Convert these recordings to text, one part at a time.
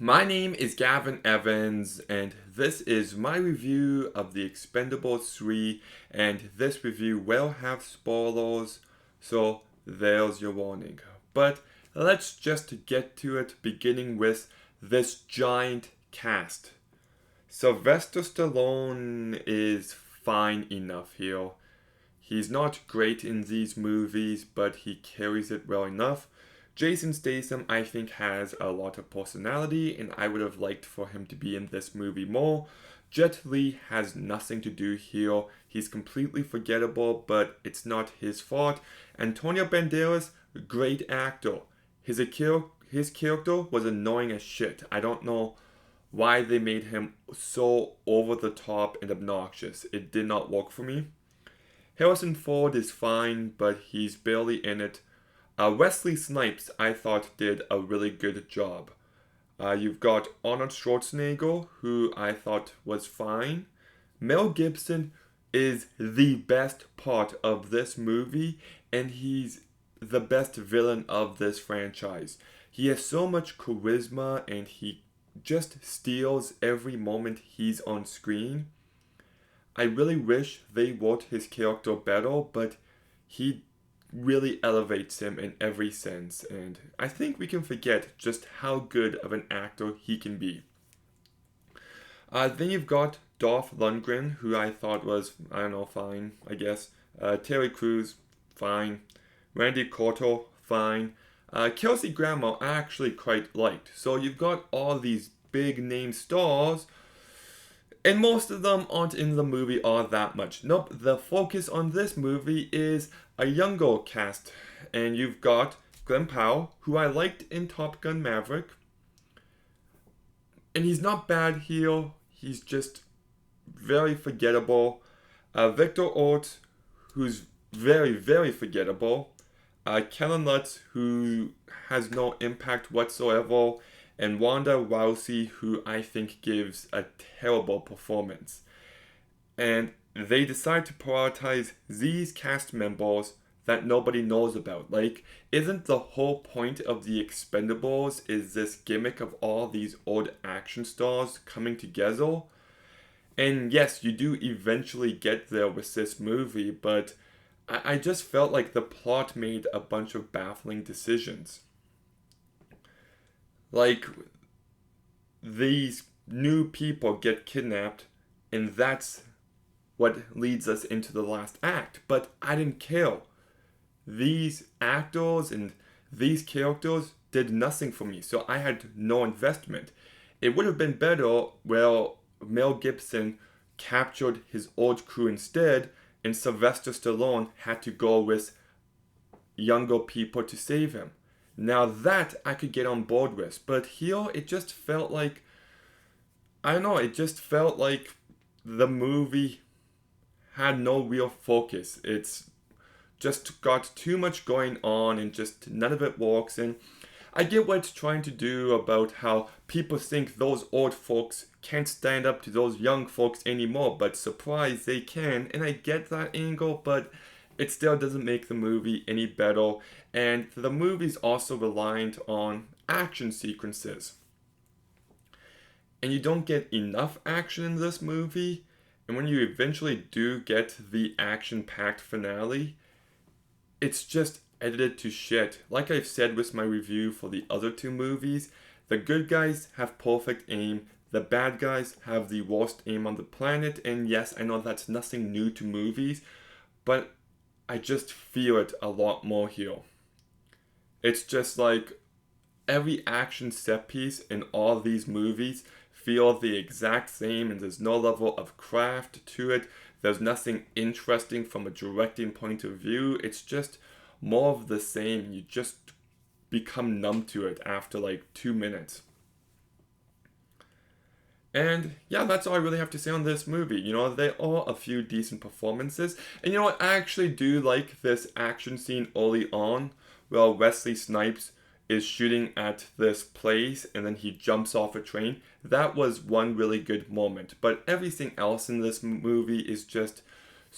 My name is Gavin Evans, and this is my review of the Expendables 3. And this review will have spoilers, so there's your warning. But let's just get to it, beginning with this giant cast. Sylvester Stallone is fine enough here. He's not great in these movies, but he carries it well enough. Jason Statham, I think, has a lot of personality, and I would have liked for him to be in this movie more. Jet Li has nothing to do here. He's completely forgettable, but it's not his fault. Antonio Banderas, great actor. His character was annoying as shit. I don't know why they made him so over the top and obnoxious. It did not work for me. Harrison Ford is fine, but he's barely in it. Wesley Snipes, I thought, did a really good job. You've got Arnold Schwarzenegger, who I thought was fine. Mel Gibson is the best part of this movie, and he's the best villain of this franchise. He has so much charisma, and he just steals every moment he's on screen. I really wish they wrote his character better, but he really elevates him in every sense, and I think we can forget just how good of an actor he can be. Then you've got Dolph Lundgren, who I thought was, I don't know, fine, I guess. Terry Crews, fine. Randy Couture, fine. Kelsey Grammer, I actually quite liked. So you've got all these big name stars, and most of them aren't in the movie all that much. Nope, the focus on this movie is a younger cast. And you've got Glenn Powell, who I liked in Top Gun Maverick. And he's not bad here, he's just very forgettable. Victor Ort, who's very, very forgettable. Kellen Lutz, who has no impact whatsoever, and Wanda Rousey, who I think gives a terrible performance. And they decide to prioritize these cast members that nobody knows about. Like, isn't the whole point of the Expendables is this gimmick of all these old action stars coming together? And yes, you do eventually get there with this movie, but I just felt like the plot made a bunch of baffling decisions. Like, these new people get kidnapped, and that's what leads us into the last act. But I didn't care. These actors and these characters did nothing for me, so I had no investment. It would have been better where Mel Gibson captured his old crew instead, and Sylvester Stallone had to go with younger people to save him. Now that I could get on board with, but here it just felt like, I don't know, it just felt like the movie had no real focus. It's just got too much going on and just none of it works. And I get what it's trying to do about how people think those old folks can't stand up to those young folks anymore, but surprise, they can. And I get that angle, but it still doesn't make the movie any better. And the movie's also reliant on action sequences. And you don't get enough action in this movie. And when you eventually do get the action packed finale, it's just edited to shit. Like I've said with my review for the other two movies, the good guys have perfect aim, the bad guys have the worst aim on the planet, and yes, I know that's nothing new to movies, but I just feel it a lot more here. It's just like every action set piece in all these movies feel the exact same, and there's no level of craft to it. There's nothing interesting from a directing point of view. It's just more of the same. You just become numb to it after like 2 minutes. And yeah, that's all I really have to say on this movie. You know, there are a few decent performances. And you know what? I actually do like this action scene early on where Wesley Snipes is shooting at this place and then he jumps off a train. That was one really good moment. But everything else in this movie is just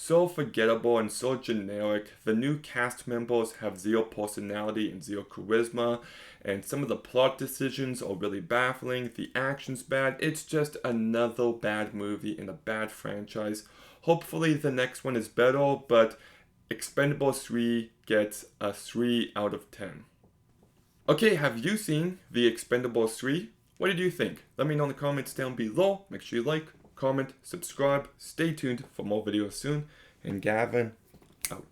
so forgettable and so generic. The new cast members have zero personality and zero charisma, and some of the plot decisions are really baffling. The action's bad. It's just another bad movie in a bad franchise. Hopefully the next one is better, but Expendables 3 gets a 3 out of 10. Okay, have you seen the Expendables 3? What did you think? Let me know in the comments down below. Make sure you like, comment, subscribe. Stay tuned for more videos soon. And Gavin, out.